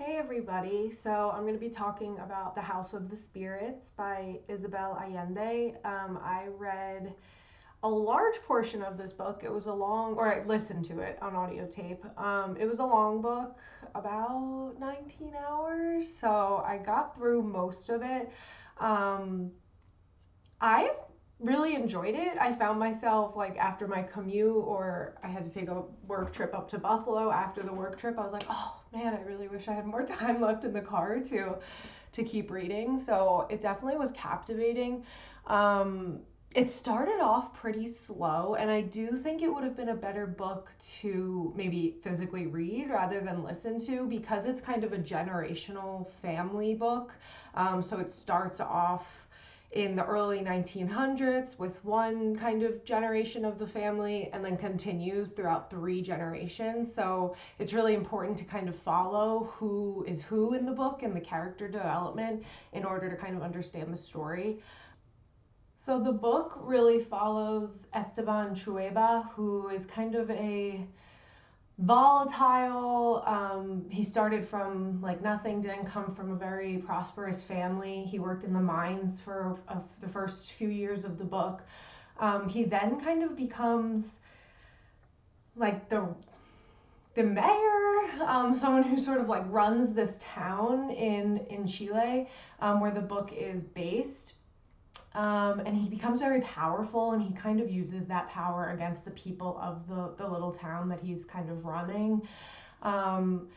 Hey everybody, so I'm going to be talking about The House of the Spirits by Isabel Allende. I read a large portion of this book. It was a long, or I listened to it on audio tape. It was a long book, about 19 hours, so I got through most of it. Um, I've really enjoyed it. I found myself like after my commute or I had to take a work trip up to Buffalo after the work trip, I was like, "Oh, man, I really wish I had more time left in the car to keep reading." So, it definitely was captivating. Um it started off pretty slow, and I do think it would have been a better book to maybe physically read rather than listen to because it's kind of a generational family book. So it starts off in the early 1900s with one kind of generation of the family and then continues throughout three generations. So it's really important to kind of follow who is who in the book and the character development in order to kind of understand the story. So the book really follows Esteban Trueba, who is kind of a volatile. He started from like nothing, didn't come from a very prosperous family. He worked in the mines for the first few years of the book. He then kind of becomes like the mayor, someone who sort of like runs this town in Chile, where the book is based. And he becomes very powerful, and he kind of uses that power against the people of the little town that he's kind of running. Um,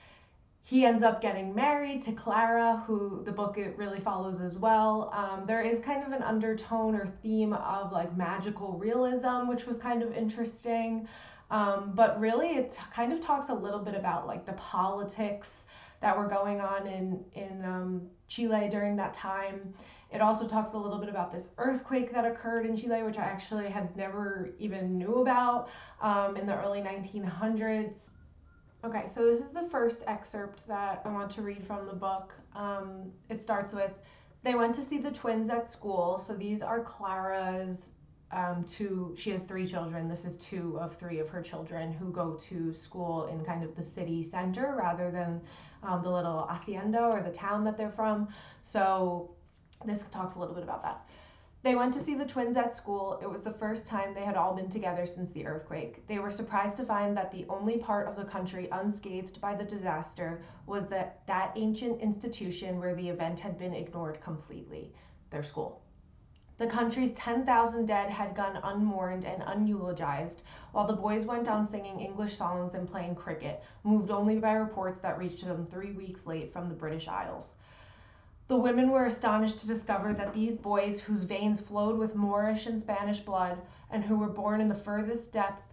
he ends up getting married to Clara, who the book it really follows as well. There is kind of an undertone or theme of like magical realism, which was kind of interesting. But really, it kind of talks a little bit about like the politics that were going on in Chile during that time. It also talks a little bit about this earthquake that occurred in Chile, which I actually had never even knew about in the early 1900s. Okay, so this is the first excerpt that I want to read from the book. It starts with, they went to see the twins at school. So these are Clara's two, she has three children. This is two of three of her children who go to school in kind of the city center rather than the little hacienda or the town that they're from. So this talks a little bit about that. They went to see the twins at school. It was the first time they had all been together since the earthquake. They were surprised to find that the only part of the country unscathed by the disaster was that ancient institution where the event had been ignored completely, their school. The country's 10,000 dead had gone unmourned and uneulogized, while the boys went on singing English songs and playing cricket, moved only by reports that reached them 3 weeks late from the British Isles. The women were astonished to discover that these boys, whose veins flowed with Moorish and Spanish blood, and who were born in the furthest depth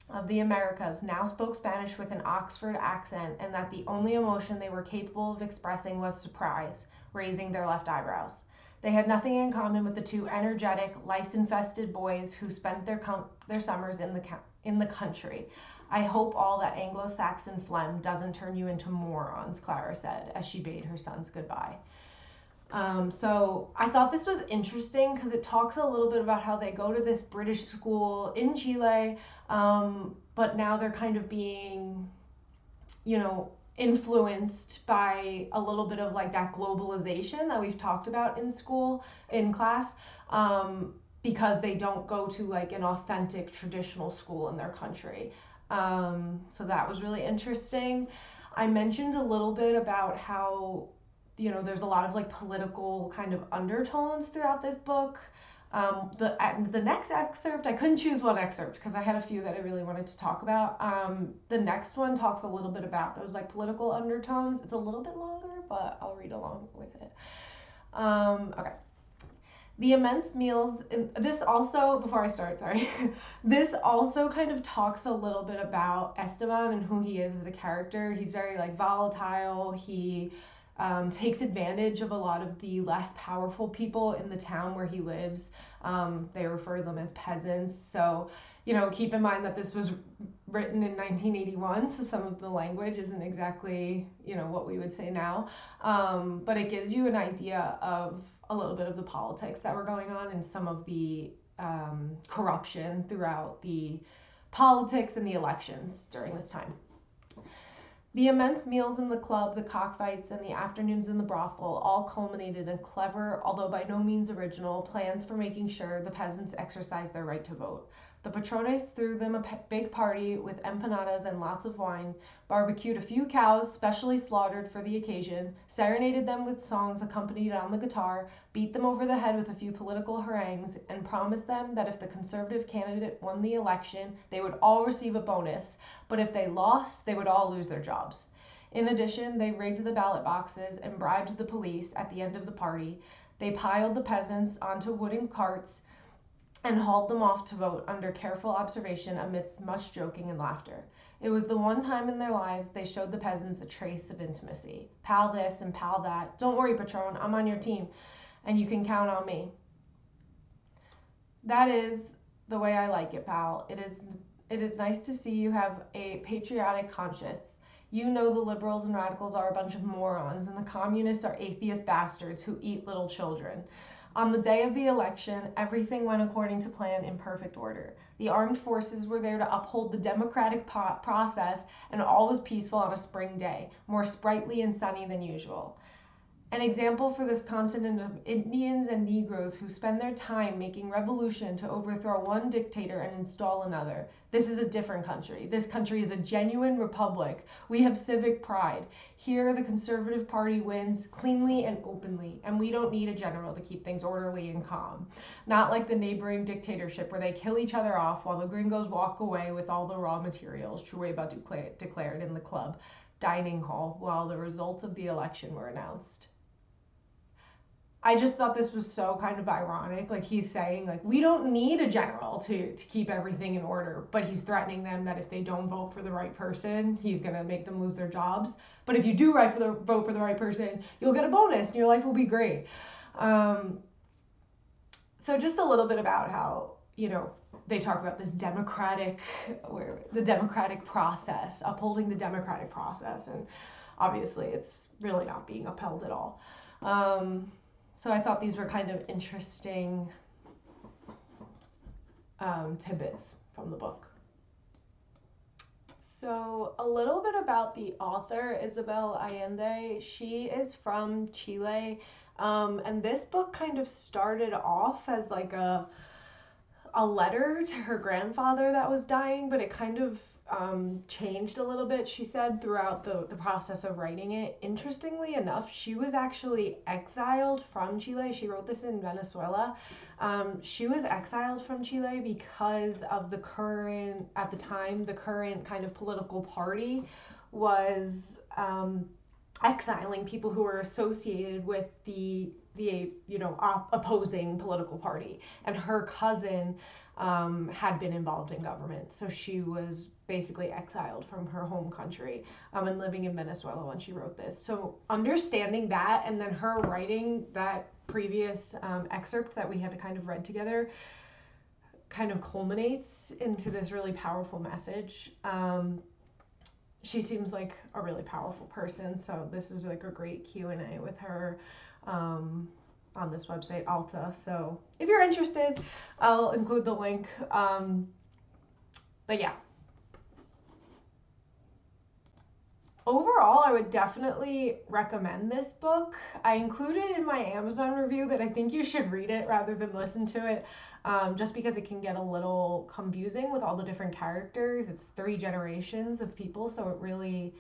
of the Americas, now spoke Spanish with an Oxford accent, and that the only emotion they were capable of expressing was surprise, raising their left eyebrows. They had nothing in common with the two energetic, lice-infested boys who spent their summers in the country. I hope all that Anglo-Saxon phlegm doesn't turn you into morons, Clara said, as she bade her sons goodbye. So I thought this was interesting because it talks a little bit about how they go to this British school in Chile, but now they're kind of being, influenced by a little bit of like that globalization that we've talked about in school, in class, because they don't go to like an authentic traditional school in their country. So that was really interesting. I mentioned a little bit about how there's a lot of like political kind of undertones throughout this book. The next excerpt, I couldn't choose one excerpt because I had a few that I really wanted to talk about. The next one talks a little bit about those like political undertones. It's a little bit longer, but I'll read along with it. Okay. The immense meals, and this also, before I start, sorry, this also kind of talks a little bit about Esteban and who he is as a character. He's very like volatile. He takes advantage of a lot of the less powerful people in the town where he lives. They refer to them as peasants. So, keep in mind that this was written in 1981, so some of the language isn't exactly, what we would say now. But it gives you an idea of a little bit of the politics that were going on and some of the corruption throughout the politics and the elections during this time. The immense meals in the club, the cockfights, and the afternoons in the brothel all culminated in clever, although by no means original, plans for making sure the peasants exercised their right to vote. The patrones threw them a big party with empanadas and lots of wine, barbecued a few cows specially slaughtered for the occasion, serenaded them with songs accompanied on the guitar, beat them over the head with a few political harangues, and promised them that if the conservative candidate won the election, they would all receive a bonus, but if they lost, they would all lose their jobs. In addition, they rigged the ballot boxes and bribed the police at the end of the party. They piled the peasants onto wooden carts and hauled them off to vote under careful observation amidst much joking and laughter. It was the one time in their lives they showed the peasants a trace of intimacy. Pal this and pal that. Don't worry, Patron, I'm on your team, and you can count on me. That is the way I like it, pal. It is nice to see you have a patriotic conscience. You know the liberals and radicals are a bunch of morons, and the communists are atheist bastards who eat little children. On the day of the election, everything went according to plan in perfect order. The armed forces were there to uphold the democratic process, and all was peaceful on a spring day, more sprightly and sunny than usual. An example for this continent of Indians and Negroes who spend their time making revolution to overthrow one dictator and install another. This is a different country. This country is a genuine republic. We have civic pride. Here, the Conservative Party wins cleanly and openly, and we don't need a general to keep things orderly and calm. Not like the neighboring dictatorship where they kill each other off while the gringos walk away with all the raw materials, Trueba declared in the club dining hall while the results of the election were announced. I just thought this was so kind of ironic. Like, he's saying, like, we don't need a general to keep everything in order, but he's threatening them that if they don't vote for the right person, he's going to make them lose their jobs. But if you do vote for the right person, you'll get a bonus and your life will be great. So just a little bit about how, they talk about this the democratic process, upholding the democratic process. And obviously it's really not being upheld at all. So I thought these were kind of interesting tidbits from the book. So a little bit about the author, Isabel Allende. She is from Chile, and this book kind of started off as like a letter to her grandfather that was dying, but it kind of changed a little bit, she said, throughout the process of writing it. Interestingly enough, she was actually exiled from Chile. She wrote this in Venezuela. She was exiled from Chile because of the current kind of political party was exiling people who were associated with the opposing political party. And her cousin had been involved in government, so she was basically exiled from her home country and living in Venezuela when she wrote this. So understanding that, and then her writing that previous excerpt that we had kind of read together, kind of culminates into this really powerful message. She seems like a really powerful person, so this is like a great Q&A with her on this website, Alta. So if you're interested, I'll include the link. But yeah. Overall, I would definitely recommend this book. I included in my Amazon review that I think you should read it rather than listen to it, just because it can get a little confusing with all the different characters. It's 3 generations of people, so it really,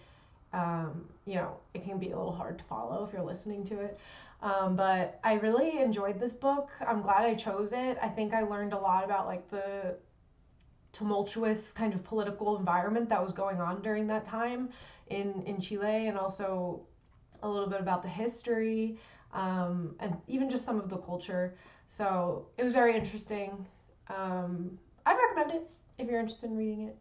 it can be a little hard to follow if you're listening to it. But I really enjoyed this book. I'm glad I chose it. I think I learned a lot about like the tumultuous kind of political environment that was going on during that time in Chile, and also a little bit about the history, and even just some of the culture. So it was very interesting. I'd recommend it if you're interested in reading it.